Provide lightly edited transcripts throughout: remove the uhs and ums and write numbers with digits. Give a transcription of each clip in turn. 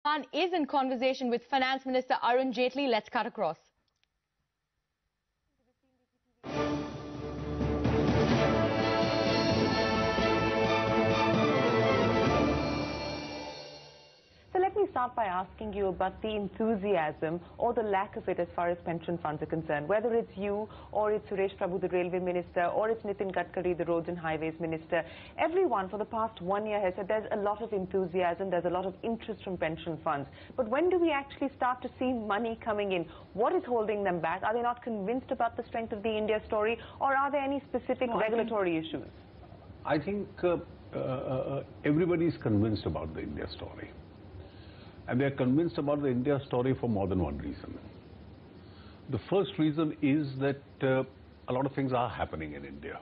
Khan is in conversation with Finance Minister Arun Jaitley. Let's cut across. So let me start by asking you about the enthusiasm or the lack of it as far as pension funds are concerned. Whether it's you or it's Suresh Prabhu, the Railway Minister, or it's Nitin Gadkari, the Roads and Highways Minister, everyone for the past 1 year has said there's a lot of enthusiasm, there's a lot of interest from pension funds. But when do we actually start to see money coming in? What is holding them back? Are they not convinced about the strength of the India story, or are there any specific regulatory issues? I think everybody is convinced about the India story. And they are convinced about the India story for more than one reason. The first reason is that a lot of things are happening in India.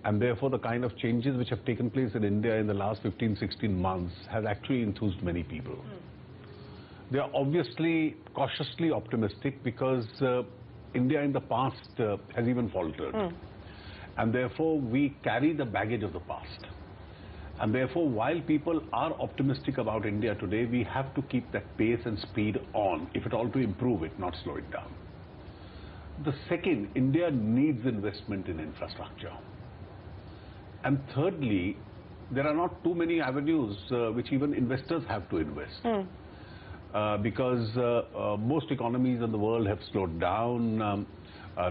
And therefore the kind of changes which have taken place in India in the last 15-16 months have actually enthused many people. They are obviously cautiously optimistic because India in the past has even faltered. And therefore we carry the baggage of the past. And therefore, while people are optimistic about India today, we have to keep that pace and speed on, if at all to improve it, not slow it down. The second, India needs investment in infrastructure. And thirdly, there are not too many avenues which even investors have to invest. Because most economies in the world have slowed down.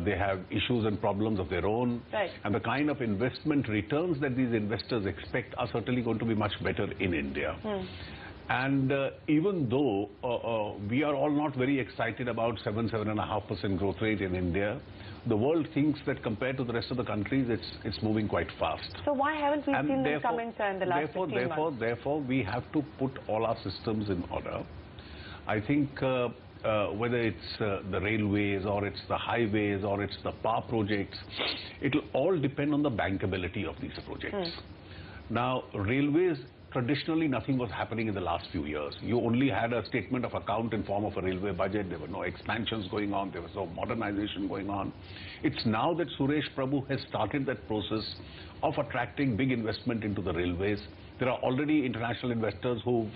They have issues and problems of their own. Right. And the kind of investment returns that these investors expect are certainly going to be much better in India. And even though we are all not very excited about 7.5% growth rate in India, the world thinks that compared to the rest of the countries, it's moving quite fast. So why haven't we seen this coming, sir, in the last 15 months? Therefore, we have to put all our systems in order. I think whether it's the railways or it's the highways or it's the power projects, it will all depend on the bankability of these projects. Now, railways, traditionally nothing was happening in the last few years. You only had a statement of account in form of a railway budget. There were no expansions going on. There was no modernization going on. It's now that Suresh Prabhu has started that process of attracting big investment into the railways. There are already international investors who've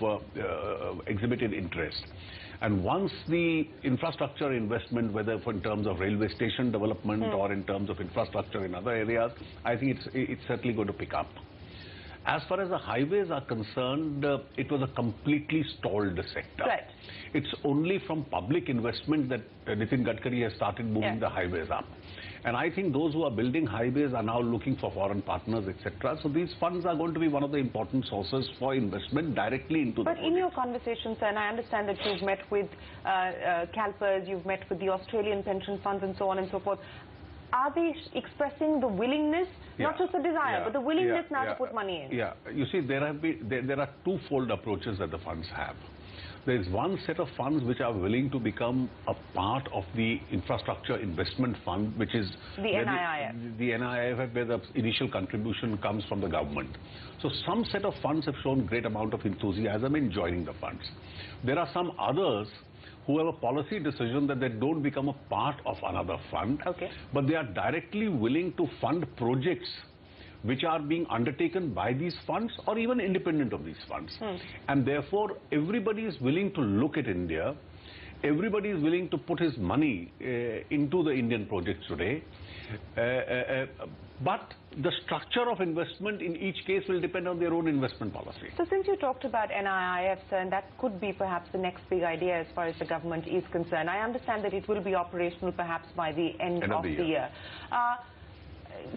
exhibited interest. And once the infrastructure investment, whether in terms of railway station development or in terms of infrastructure in other areas, I think it's certainly going to pick up. As far as the highways are concerned, it was a completely stalled sector. Right. It's only from public investment that Nitin Gadkari has started moving the highways up. And I think those who are building highways are now looking for foreign partners, etc. So these funds are going to be one of the important sources for investment directly into the project. But in your conversations, and I understand that you've met with CalPERS, you've met with the Australian pension funds and so on and so forth. Are they expressing the willingness, not just the desire, but the willingness now to put money in? Yeah, you see, there are twofold approaches that the funds have. There is one set of funds which are willing to become a part of the infrastructure investment fund, which is the NIIF. The NIIF, where the initial contribution comes from the government. So some set of funds have shown great amount of enthusiasm in joining the funds. There are some others who have a policy decision that they don't become a part of another fund, but they are directly willing to fund projects which are being undertaken by these funds or even independent of these funds. And therefore, everybody is willing to look at India. Everybody is willing to put his money into the Indian projects today. But the structure of investment in each case will depend on their own investment policy. So since you talked about NIIF, sir, and that could be perhaps the next big idea as far as the government is concerned, I understand that it will be operational perhaps by the end of the year.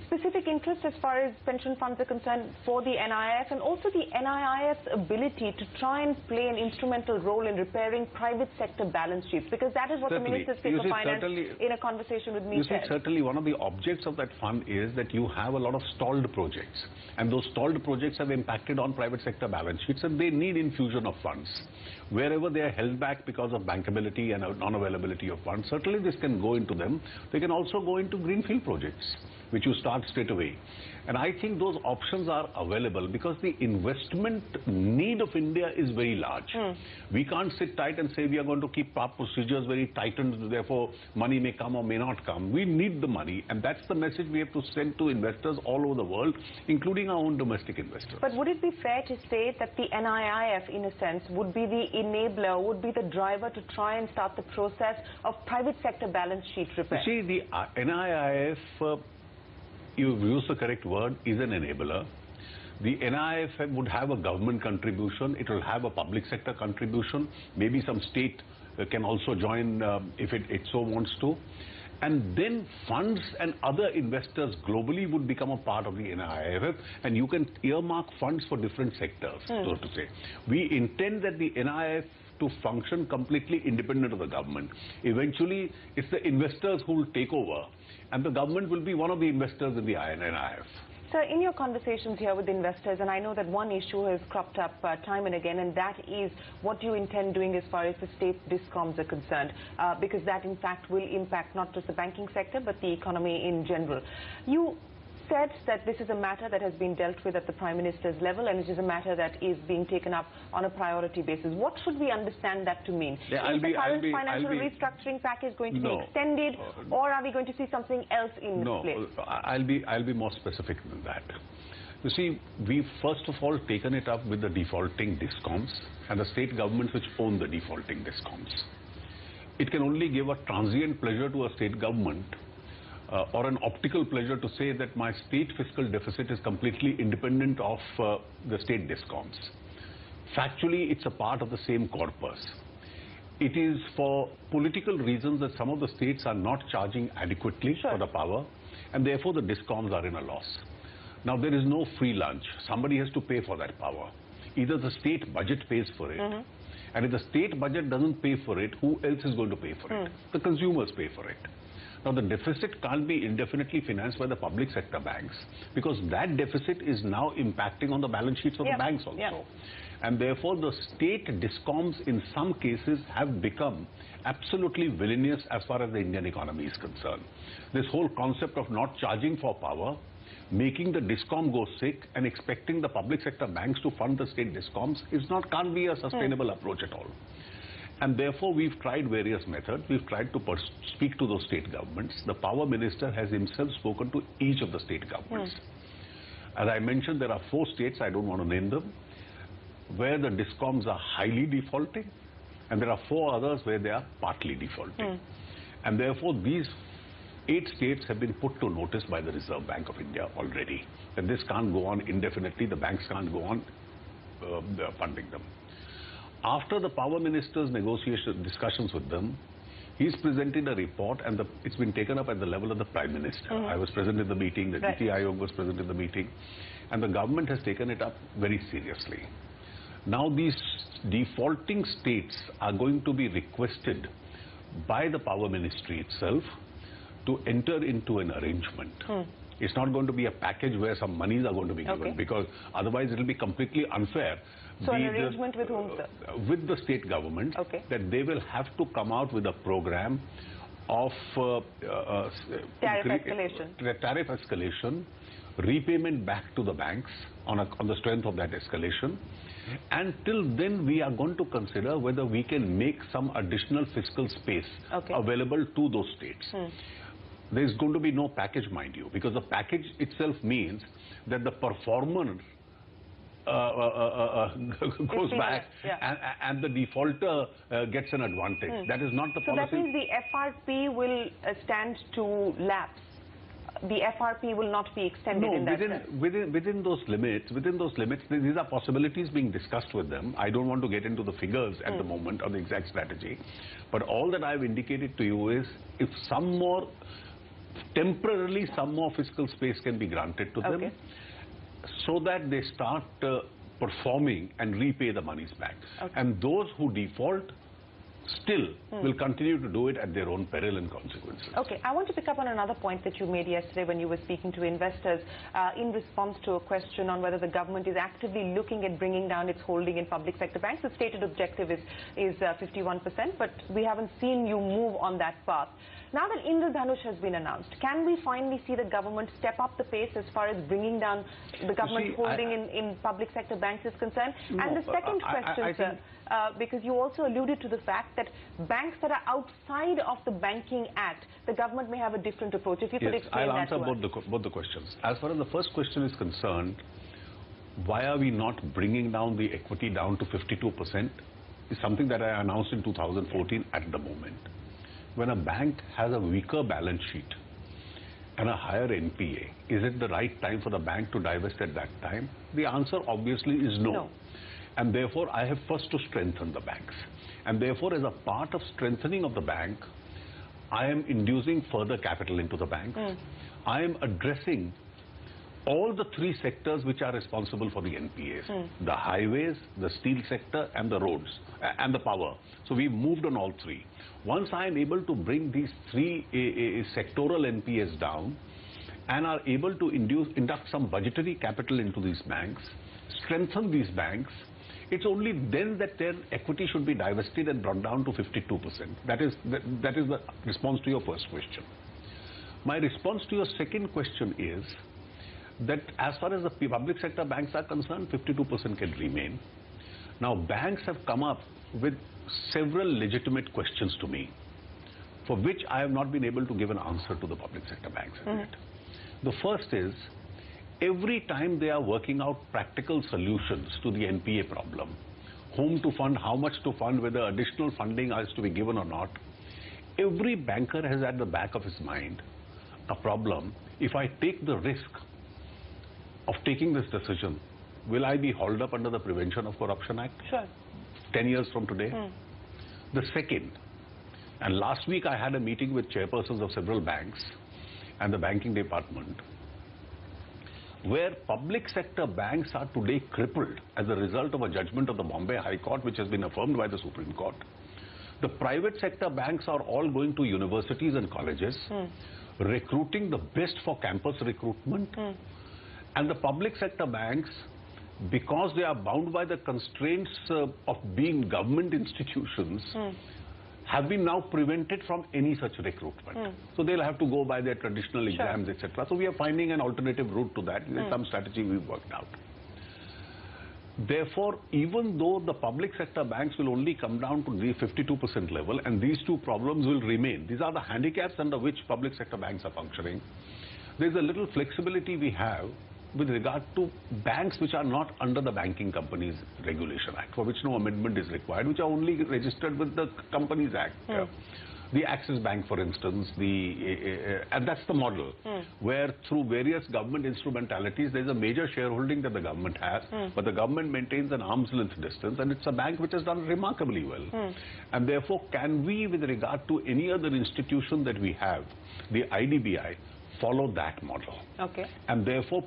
Specific interest as far as pension funds are concerned for the NIIF, and also the NIIF's ability to try and play an instrumental role in repairing private sector balance sheets, because that is what the Minister's State for Finance in a conversation with me said. Certainly one of the objects of that fund is that you have a lot of stalled projects, and those stalled projects have impacted on private sector balance sheets, and they need infusion of funds. Wherever they are held back because of bankability and non-availability of funds, certainly this can go into them. They can also go into greenfield projects. which you start straight away. And I think those options are available because the investment need of India is very large. We can't sit tight and say we are going to keep our procedures very tightened, therefore money may come or may not come. We need the money, and that's the message we have to send to investors all over the world, including our own domestic investors. But would it be fair to say that the NIIF, in a sense, would be the enabler, would be the driver to try and start the process of private sector balance sheet repair? You see, the NIIF, you've used the correct word, is an enabler. The NIIF would have a government contribution, it will have a public sector contribution, maybe some state can also join if it so wants to. And then funds and other investors globally would become a part of the NIIF, and you can earmark funds for different sectors, so to say. We intend that the NIIF to function completely independent of the government. Eventually, it's the investors who will take over, and the government will be one of the investors in the NIIF. Sir, in your conversations here with investors, and I know that one issue has cropped up time and again, and that is what you intend doing as far as the state discoms are concerned, because that in fact will impact not just the banking sector but the economy in general. You said that this is a matter that has been dealt with at the Prime Minister's level, and it is a matter that is being taken up on a priority basis. What should we understand that to mean? Yeah, is the current financial restructuring package going to be extended, or are we going to see something else in place? No, I'll be more specific than that. You see, we've first of all taken it up with the defaulting discoms and the state governments which own the defaulting discoms. It can only give a transient pleasure to a state government or an optical pleasure to say that my state fiscal deficit is completely independent of the state discoms. Factually, it's a part of the same corpus. It is for political reasons that some of the states are not charging adequately for the power, and therefore the discoms are in a loss. Now, there is no free lunch. Somebody has to pay for that power. Either the state budget pays for it, and if the state budget doesn't pay for it, who else is going to pay for it? The consumers pay for it. Now, the deficit can't be indefinitely financed by the public sector banks, because that deficit is now impacting on the balance sheets of the banks also. And therefore, the state discoms in some cases have become absolutely villainous as far as the Indian economy is concerned. This whole concept of not charging for power, making the discom go sick and expecting the public sector banks to fund the state discoms can't be a sustainable approach at all. And therefore, we've tried various methods. We've tried to speak to those state governments. The Power Minister has himself spoken to each of the state governments. As I mentioned, there are 4 states, I don't want to name them, where the discoms are highly defaulting, and there are 4 others where they are partly defaulting. And therefore, these 8 states have been put to notice by the Reserve Bank of India already, that this can't go on indefinitely, the banks can't go on funding them. After the Power Minister's discussions with them, he's presented a report, and it's been taken up at the level of the Prime Minister. I was present in the meeting, the Niti Aayog was present in the meeting, and the government has taken it up very seriously. Now, these defaulting states are going to be requested by the Power Ministry itself to enter into an arrangement. It's not going to be a package where some monies are going to be given, because otherwise it will be completely unfair. So an arrangement with whom, sir? With the state government, that they will have to come out with a program of tariff escalation, repayment back to the banks on the strength of that escalation. And till then, we are going to consider whether we can make some additional fiscal space available to those states. There's going to be no package, mind you, because the package itself means that the performer goes back and the defaulter gets an advantage. That is not the policy. So that means the FRP will stand to lapse. The FRP will not be extended in that sense. Within those limits, these are possibilities being discussed with them. I don't want to get into the figures at the moment or the exact strategy. But all that I've indicated to you is if temporarily some more fiscal space can be granted to them, so that they start performing and repay the monies back. And those who default still will continue to do it at their own peril and consequences. Okay, I want to pick up on another point that you made yesterday when you were speaking to investors in response to a question on whether the government is actively looking at bringing down its holding in public sector banks. The stated objective is 51%, but we haven't seen you move on that path. Now that Indradhanush has been announced, can we finally see the government step up the pace as far as bringing down the government holding in public sector banks is concerned? No, and the second question, sir, because you also alluded to the fact that banks that are outside of the Banking Act, the government may have a different approach. If you could explain I'll that to us. answer both the questions. As far as the first question is concerned, why are we not bringing down the equity down to 52% is something that I announced in 2014 at the moment. When a bank has a weaker balance sheet and a higher NPA, is it the right time for the bank to divest at that time? The answer obviously is no. And therefore, I have first to strengthen the banks. And therefore, as a part of strengthening of the bank, I am inducing further capital into the bank. I am addressing all the three sectors which are responsible for the NPAs. The highways, the steel sector and the roads and the power. So we've moved on all three. Once I am able to bring these three sectoral NPAs down and are able to induct some budgetary capital into these banks, strengthen these banks, it's only then that their equity should be divested and brought down to 52%. That is the response to your first question. My response to your second question is that as far as the public sector banks are concerned, 52% can remain. Now, banks have come up with several legitimate questions to me, for which I have not been able to give an answer to the public sector banks yet. The first is, every time they are working out practical solutions to the NPA problem, whom to fund, how much to fund, whether additional funding is to be given or not, every banker has at the back of his mind a problem. If I take the risk of taking this decision, will I be hauled up under the Prevention of Corruption Act? Sure. 10 years from today? The second, and last week I had a meeting with chairpersons of several banks and the banking department, where public sector banks are today crippled as a result of a judgment of the Bombay High Court, which has been affirmed by the Supreme Court. The private sector banks are all going to universities and colleges, recruiting the best for campus recruitment, and the public sector banks, because they are bound by the constraints of being government institutions, have been now prevented from any such recruitment. So they'll have to go by their traditional exams, etc. So we are finding an alternative route to that. There's some strategy we've worked out. Therefore, even though the public sector banks will only come down to the 52% level, and these two problems will remain, these are the handicaps under which public sector banks are functioning, there's a little flexibility we have with regard to banks which are not under the Banking Companies Regulation Act, for which no amendment is required, which are only registered with the Companies Act. The Axis Bank, for instance, and that's the model, where through various government instrumentalities, there's a major shareholding that the government has, but the government maintains an arm's length distance, and it's a bank which has done remarkably well. And therefore, can we, with regard to any other institution that we have, the IDBI, follow that model? Okay. And therefore,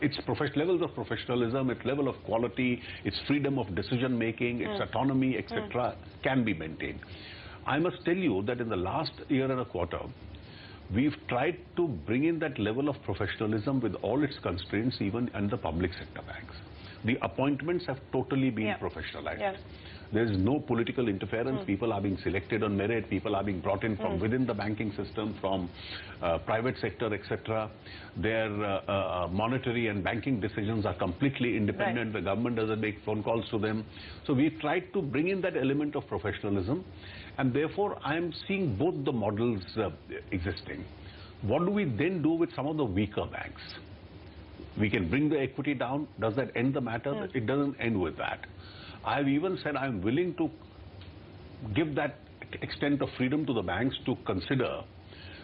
its levels of professionalism, its level of quality, its freedom of decision making, its autonomy, etc., can be maintained. I must tell you that in the last year and a quarter, we've tried to bring in that level of professionalism with all its constraints, even in the public sector banks. The appointments have totally been professionalized. There is no political interference. People are being selected on merit. People are being brought in from within the banking system, from private sector, etc. Their monetary and banking decisions are completely independent. The government doesn't make phone calls to them. So we tried to bring in that element of professionalism, and therefore I am seeing both the models existing. What do we then do with some of the weaker banks? We can bring the equity down. Does that end the matter? It doesn't end with that. I have even said I am willing to give that extent of freedom to the banks to consider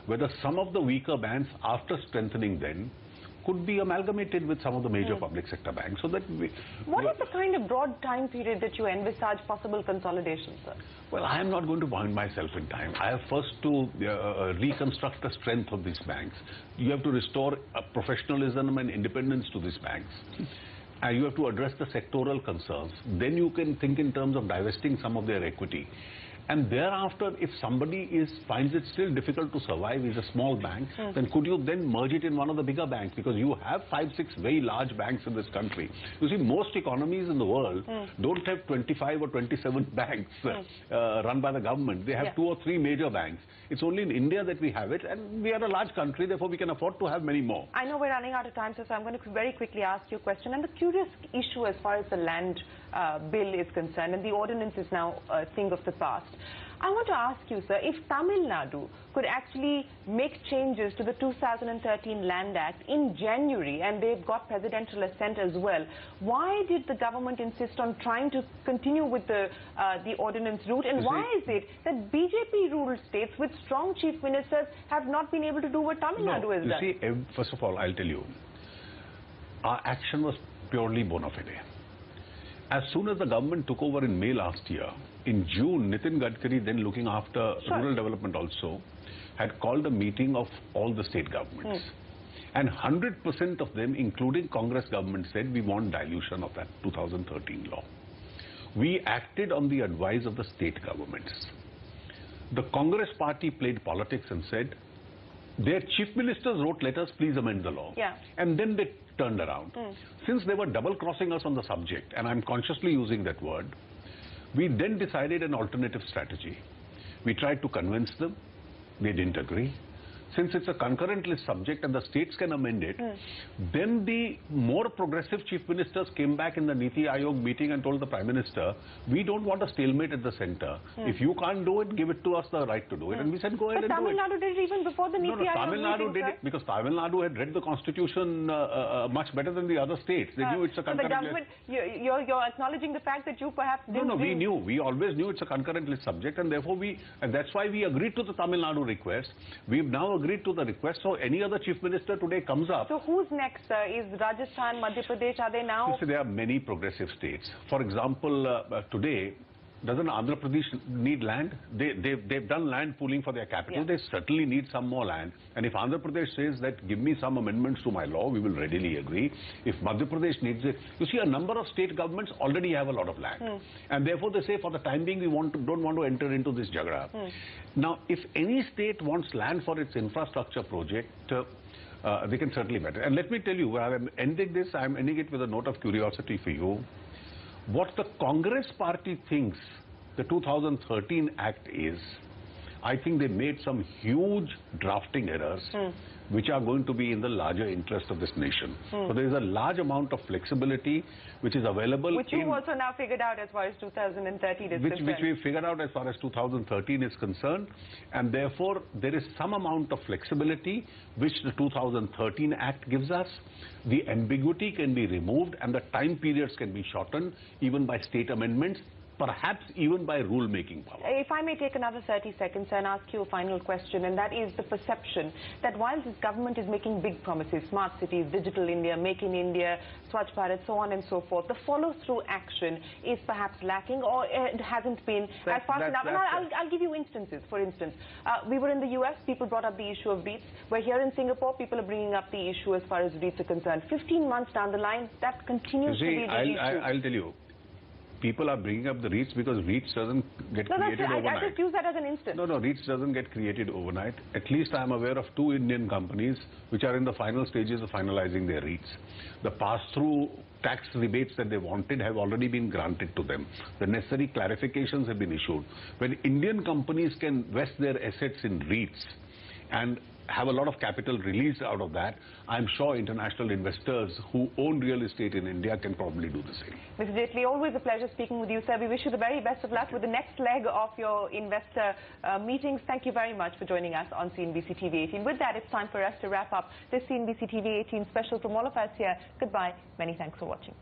whether some of the weaker banks, after strengthening them, could be amalgamated with some of the major public sector banks. So that what is the kind of broad time period that you envisage possible consolidation, sir? Well, I am not going to bind myself in time. I have first to reconstruct the strength of these banks. You have to restore professionalism and independence to these banks. and you have to address the sectoral concerns. Then you can think in terms of divesting some of their equity. And thereafter, if somebody finds it still difficult to survive, is a small bank, then could you then merge it in one of the bigger banks? Because you have 5, 6 very large banks in this country. You see, most economies in the world don't have 25 or 27 banks run by the government. They have 2 or 3 major banks. It's only in India that we have it, and we are a large country, therefore we can afford to have many more. I know we're running out of time, so I'm going to very quickly ask you a question. And the curious issue as far as the land bill is concerned, and the ordinance is now a thing of the past. I want to ask you, sir, if Tamil Nadu could actually make changes to the 2013 Land Act in January, and they've got presidential assent as well, why did the government insist on trying to continue with the ordinance route? And why is it that BJP-ruled states with strong chief ministers have not been able to do what Tamil Nadu has done? You see, first of all, I'll tell you, our action was purely bona fide. As soon as the government took over in May last year, in June, Nitin Gadkari, then looking after rural development also, had called a meeting of all the state governments. And 100% of them, including Congress government, said we want dilution of that 2013 law. We acted on the advice of the state governments. The Congress party played politics and said, their chief ministers wrote letters, please amend the law. And then they turned around. Since they were double-crossing us on the subject, and I'm consciously using that word, we then decided an alternative strategy. We tried to convince them. They didn't agree. Since it's a concurrent list subject and the states can amend it, then the more progressive chief ministers came back in the Niti Aayog meeting and told the Prime Minister, we don't want a stalemate at the center. If you can't do it, give it to us the right to do it. And we said, go ahead and do it. But Tamil Nadu did it even before the Niti Aayog Tamil Nadu meeting, did it because Tamil Nadu had read the constitution much better than the other states. They knew it's a concurrent list. You're acknowledging the fact that you perhaps didn't we knew. We always knew it's a concurrent list subject, and therefore and that's why we agreed to the Tamil Nadu request. We've now agreed to the request, so any other chief minister today comes up. So who's next, sir? Is Rajasthan, Madhya Pradesh, are they now? So there are many progressive states. For example, today, doesn't Andhra Pradesh need land? They've done land pooling for their capital. They certainly need some more land. And if Andhra Pradesh says that give me some amendments to my law, we will readily agree. If Madhya Pradesh needs it, you see, a number of state governments already have a lot of land. And therefore they say for the time being we don't want to enter into this jagara. Now, if any state wants land for its infrastructure project, they can certainly matter. And let me tell you, while I'm ending this, I'm ending it with a note of curiosity for you. What the Congress party thinks the 2013 Act is, I think they made some huge drafting errors which are going to be in the larger interest of this nation. So there is a large amount of flexibility which is available. Which you also now figured out as far as 2013 is concerned. Which we figured out as far as 2013 is concerned. And therefore, there is some amount of flexibility which the 2013 Act gives us. The ambiguity can be removed and the time periods can be shortened even by state amendments, perhaps even by rule-making power. If I may take another 30 seconds and ask you a final question, and that is the perception that while this government is making big promises, smart cities, digital India, Make in India, Swachh Bharat, so on and so forth, the follow-through action is perhaps lacking or it hasn't been as fast enough. And I'll give you instances. For instance, we were in the US, people brought up the issue of REITs. We're here in Singapore, people are bringing up the issue as far as REITs are concerned. 15 months down the line, that continues to be the issue. I'll tell you. People are bringing up the REITs because REITs doesn't get created overnight. I just use that as an instance. No, REITs doesn't get created overnight. At least I am aware of 2 Indian companies which are in the final stages of finalizing their REITs. The pass-through tax rebates that they wanted have already been granted to them. The necessary clarifications have been issued. When Indian companies can vest their assets in REITs and have a lot of capital released out of that, I'm sure international investors who own real estate in India can probably do the same. Mr. Jaitley, always a pleasure speaking with you, sir. We wish you the very best of luck with the next leg of your investor meetings. Thank you very much for joining us on CNBC TV 18. With that, it's time for us to wrap up this CNBC TV 18 special from all of us here. Goodbye. Many thanks for watching.